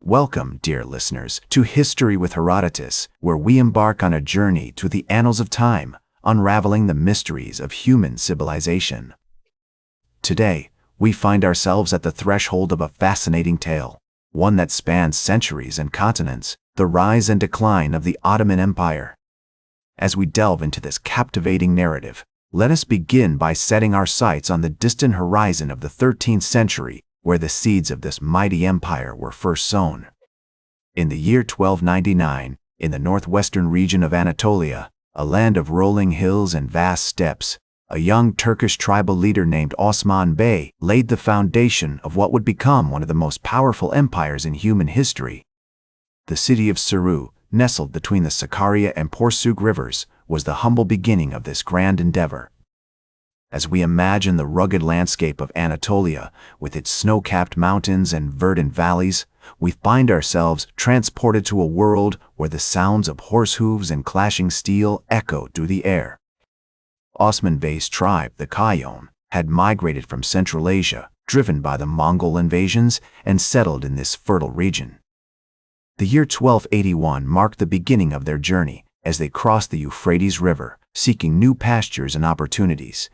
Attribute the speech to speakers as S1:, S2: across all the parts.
S1: Welcome, dear listeners, to History with Herodotus, where we embark on a journey through the annals of time, unraveling the mysteries of human civilization. Today, we find ourselves at the threshold of a fascinating tale, one that spans centuries and continents, the rise and decline of the Ottoman Empire. As we delve into this captivating narrative, let us begin by setting our sights on the distant horizon of the 13th century, where the seeds of this mighty empire were first sown. In the year 1299, in the northwestern region of Anatolia, a land of rolling hills and vast steppes, a young Turkish tribal leader named Osman Bey laid the foundation of what would become one of the most powerful empires in human history. The city of Suru, nestled between the Sakarya and Porsuk rivers, was the humble beginning of this grand endeavor. As we imagine the rugged landscape of Anatolia, with its snow-capped mountains and verdant valleys, we find ourselves transported to a world where the sounds of horse hooves and clashing steel echoed through the air. Osman Bey's tribe, the Kayon, had migrated from Central Asia, driven by the Mongol invasions, and settled in this fertile region. The year 1281 marked the beginning of their journey as they crossed the Euphrates River, seeking new pastures and opportunities.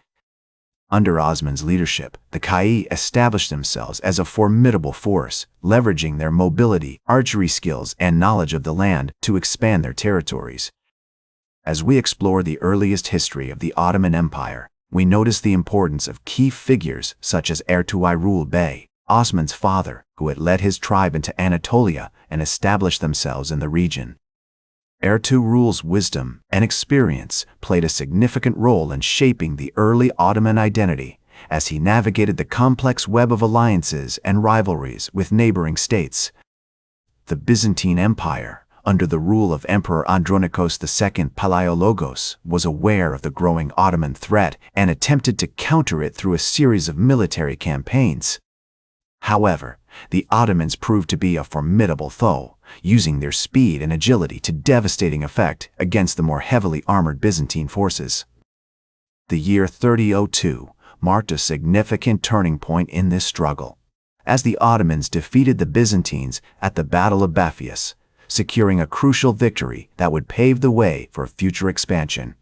S1: Under Osman's leadership, the Kai established themselves as a formidable force, leveraging their mobility, archery skills, and knowledge of the land to expand their territories. As we explore the earliest history of the Ottoman Empire, we notice the importance of key figures such as Ertuğrul Bey, Osman's father, who had led his tribe into Anatolia and established themselves in the region. Ertuğrul's wisdom and experience played a significant role in shaping the early Ottoman identity as he navigated the complex web of alliances and rivalries with neighboring states. The Byzantine Empire, under the rule of Emperor Andronikos II Palaiologos, was aware of the growing Ottoman threat and attempted to counter it through a series of military campaigns. However, the Ottomans proved to be a formidable foe, using their speed and agility to devastating effect against the more heavily armored Byzantine forces. The year 3002 marked a significant turning point in this struggle, as the Ottomans defeated the Byzantines at the Battle of Baphius, securing a crucial victory that would pave the way for future expansion.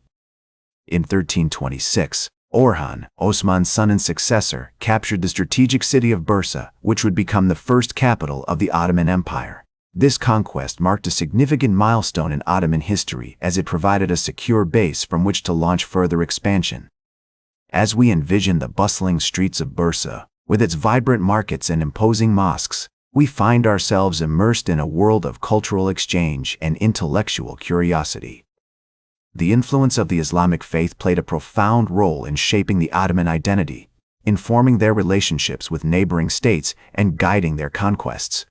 S1: In 1326, Orhan, Osman's son and successor, captured the strategic city of Bursa, which would become the first capital of the Ottoman Empire. This conquest marked a significant milestone in Ottoman history as it provided a secure base from which to launch further expansion. As we envision the bustling streets of Bursa, with its vibrant markets and imposing mosques, we find ourselves immersed in a world of cultural exchange and intellectual curiosity. The influence of the Islamic faith played a profound role in shaping the Ottoman identity, informing their relationships with neighboring states and guiding their conquests.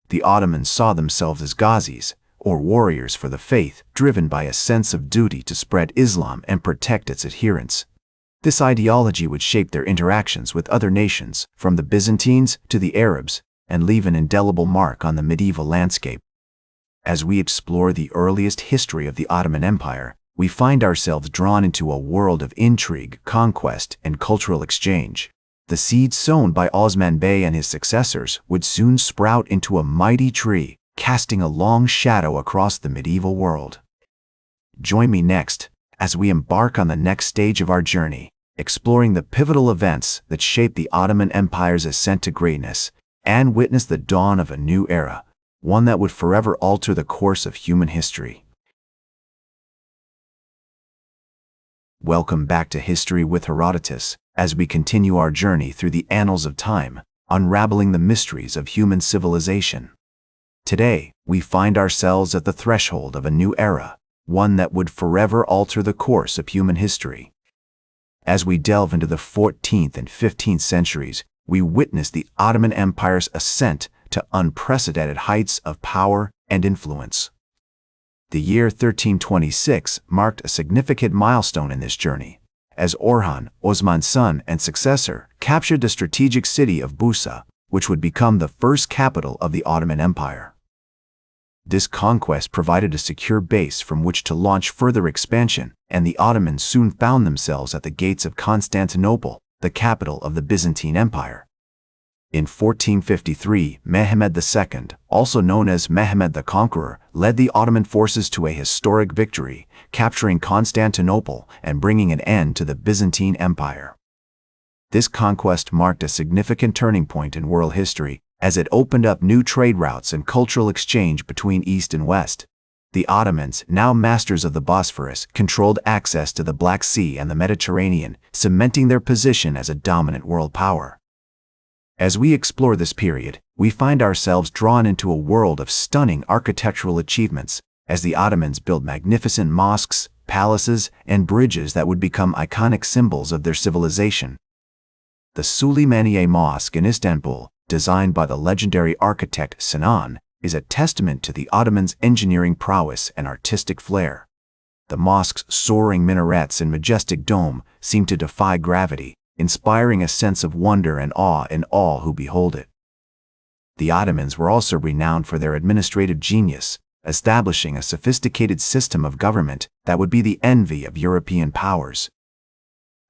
S1: The Ottomans saw themselves as ghazis, or warriors for the faith, driven by a sense of duty to spread Islam and protect its adherents. This ideology would shape their interactions with other nations, from the Byzantines to the Arabs, and leave an indelible mark on the medieval landscape. As we explore the earliest history of the Ottoman Empire, we find ourselves drawn into a world of intrigue, conquest, and cultural exchange. The seeds sown by Osman Bey and his successors would soon sprout into a mighty tree, casting a long shadow across the medieval world. Join me next as we embark on the next stage of our journey, exploring the pivotal events that shaped the Ottoman Empire's ascent to greatness, and witness the dawn of a new era, one that would forever alter the course of human history. Welcome back to History with Herodotus, as we continue our journey through the annals of time, unraveling the mysteries of human civilization. Today, we find ourselves at the threshold of a new era, one that would forever alter the course of human history. As we delve into the 14th and 15th centuries, we witness the Ottoman Empire's ascent to unprecedented heights of power and influence. The year 1326 marked a significant milestone in this journey, as Orhan, Osman's son and successor, captured the strategic city of Bursa, which would become the first capital of the Ottoman Empire. This conquest provided a secure base from which to launch further expansion, and the Ottomans soon found themselves at the gates of Constantinople, the capital of the Byzantine Empire. In 1453, Mehmed II, also known as Mehmed the Conqueror, led the Ottoman forces to a historic victory, capturing Constantinople and bringing an end to the Byzantine Empire. This conquest marked a significant turning point in world history, as it opened up new trade routes and cultural exchange between East and West. The Ottomans, now masters of the Bosphorus, controlled access to the Black Sea and the Mediterranean, cementing their position as a dominant world power. As we explore this period, we find ourselves drawn into a world of stunning architectural achievements, as the Ottomans built magnificent mosques, palaces, and bridges that would become iconic symbols of their civilization. The Süleymaniye Mosque in Istanbul, designed by the legendary architect Sinan, is a testament to the Ottomans' engineering prowess and artistic flair. The mosque's soaring minarets and majestic dome seem to defy gravity, inspiring a sense of wonder and awe in all who behold it. The Ottomans were also renowned for their administrative genius, establishing a sophisticated system of government that would be the envy of European powers.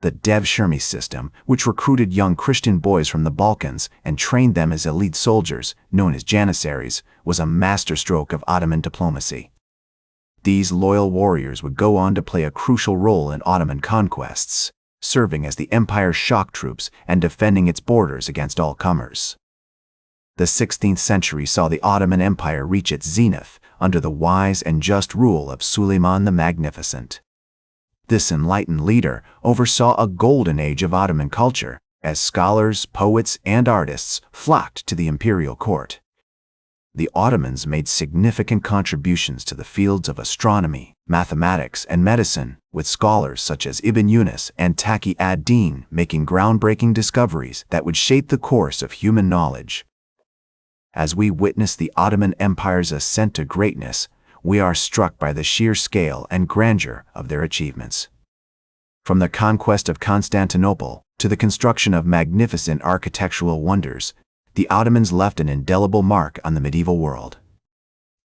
S1: The Devshirme system, which recruited young Christian boys from the Balkans and trained them as elite soldiers, known as janissaries, was a masterstroke of Ottoman diplomacy. These loyal warriors would go on to play a crucial role in Ottoman conquests, serving as the empire's shock troops and defending its borders against all comers. The 16th century saw the Ottoman Empire reach its zenith under the wise and just rule of Suleiman the Magnificent. This enlightened leader oversaw a golden age of Ottoman culture, as scholars, poets, and artists flocked to the imperial court. The Ottomans made significant contributions to the fields of astronomy, mathematics, and medicine, with scholars such as Ibn Yunus and Taqi ad-Din making groundbreaking discoveries that would shape the course of human knowledge. As we witness the Ottoman Empire's ascent to greatness, we are struck by the sheer scale and grandeur of their achievements. From the conquest of Constantinople to the construction of magnificent architectural wonders, the Ottomans left an indelible mark on the medieval world.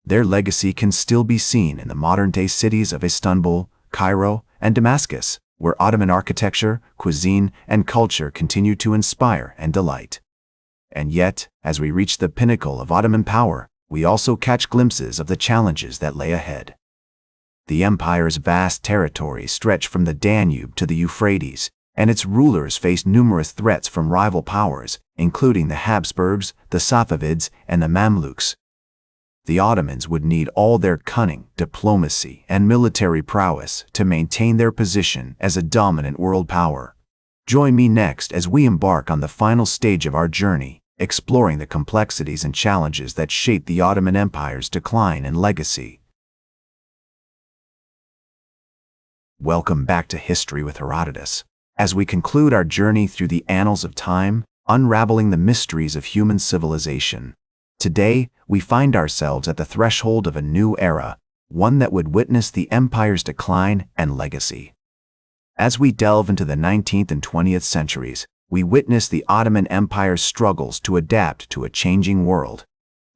S1: Their legacy can still be seen in the modern-day cities of Istanbul, Cairo, and Damascus, where Ottoman architecture, cuisine, and culture continue to inspire and delight. And yet, as we reach the pinnacle of Ottoman power, we also catch glimpses of the challenges that lay ahead. The empire's vast territory stretched from the Danube to the Euphrates, and its rulers faced numerous threats from rival powers, including the Habsburgs, the Safavids, and the Mamluks. The Ottomans would need all their cunning, diplomacy, and military prowess to maintain their position as a dominant world power. Join me next as we embark on the final stage of our journey, exploring the complexities and challenges that shaped the Ottoman Empire's decline and legacy. Welcome back to History with Herodotus. As we conclude our journey through the annals of time, unraveling the mysteries of human civilization, today we find ourselves at the threshold of a new era, one that would witness the empire's decline and legacy. As we delve into the 19th and 20th centuries, we witness the Ottoman Empire's struggles to adapt to a changing world.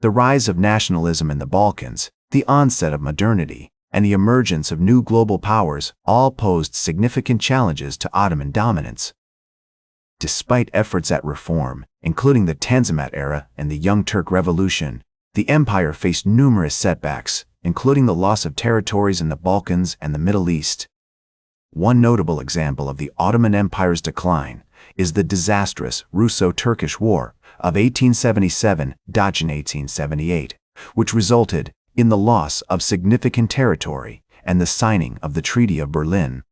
S1: The rise of nationalism in the Balkans, the onset of modernity, and the emergence of new global powers all posed significant challenges to Ottoman dominance. Despite efforts at reform, including the Tanzimat era and the Young Turk Revolution, the empire faced numerous setbacks, including the loss of territories in the Balkans and the Middle East. One notable example of the Ottoman Empire's decline is the disastrous Russo-Turkish War of 1877–1878, which resulted in the loss of significant territory and the signing of the Treaty of Berlin.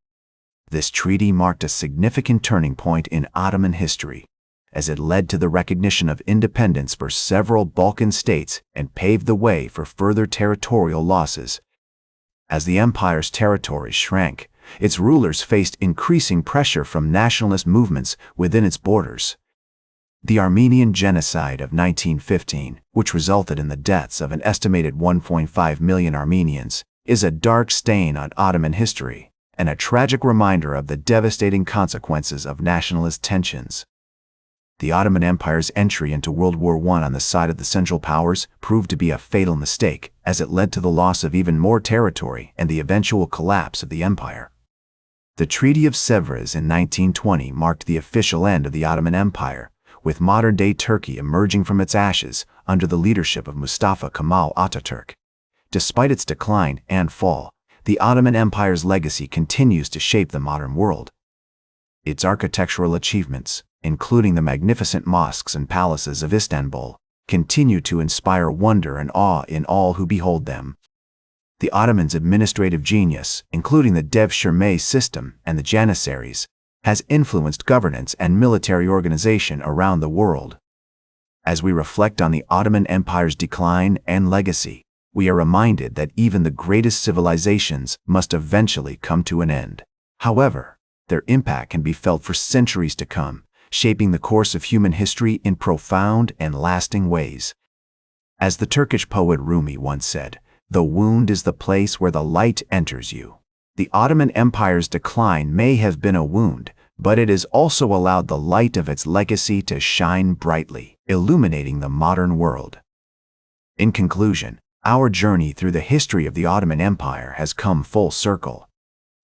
S1: This treaty marked a significant turning point in Ottoman history, as it led to the recognition of independence for several Balkan states and paved the way for further territorial losses. As the empire's territory shrank, its rulers faced increasing pressure from nationalist movements within its borders. The Armenian Genocide of 1915, which resulted in the deaths of an estimated 1.5 million Armenians, is a dark stain on Ottoman history and a tragic reminder of the devastating consequences of nationalist tensions. The Ottoman Empire's entry into World War I on the side of the Central Powers proved to be a fatal mistake, as it led to the loss of even more territory and the eventual collapse of the empire. The Treaty of Sèvres in 1920 marked the official end of the Ottoman Empire, with modern-day Turkey emerging from its ashes under the leadership of Mustafa Kemal Ataturk. Despite its decline and fall, the Ottoman Empire's legacy continues to shape the modern world. Its architectural achievements, including the magnificent mosques and palaces of Istanbul, continue to inspire wonder and awe in all who behold them. The Ottomans' administrative genius, including the devshirme system and the janissaries, has influenced governance and military organization around the world. As we reflect on the Ottoman Empire's decline and legacy, we are reminded that even the greatest civilizations must eventually come to an end. However, their impact can be felt for centuries to come, shaping the course of human history in profound and lasting ways. As the Turkish poet Rumi once said, "The wound is the place where the light enters you." The Ottoman Empire's decline may have been a wound, but it has also allowed the light of its legacy to shine brightly, illuminating the modern world. In conclusion, our journey through the history of the Ottoman Empire has come full circle.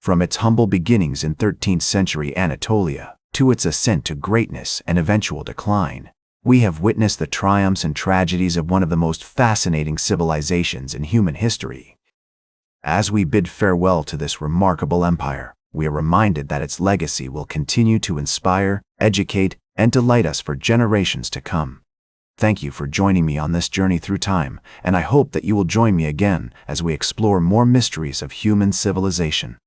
S1: From its humble beginnings in 13th century Anatolia to its ascent to greatness and eventual decline, we have witnessed the triumphs and tragedies of one of the most fascinating civilizations in human history. As we bid farewell to this remarkable empire, we are reminded that its legacy will continue to inspire, educate, and delight us for generations to come. Thank you for joining me on this journey through time, and I hope that you will join me again as we explore more mysteries of human civilization.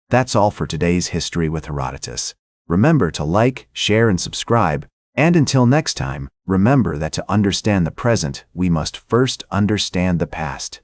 S1: That's all for today's History with Herodotus. Remember to like, share, and subscribe, and until next time, remember that to understand the present, we must first understand the past.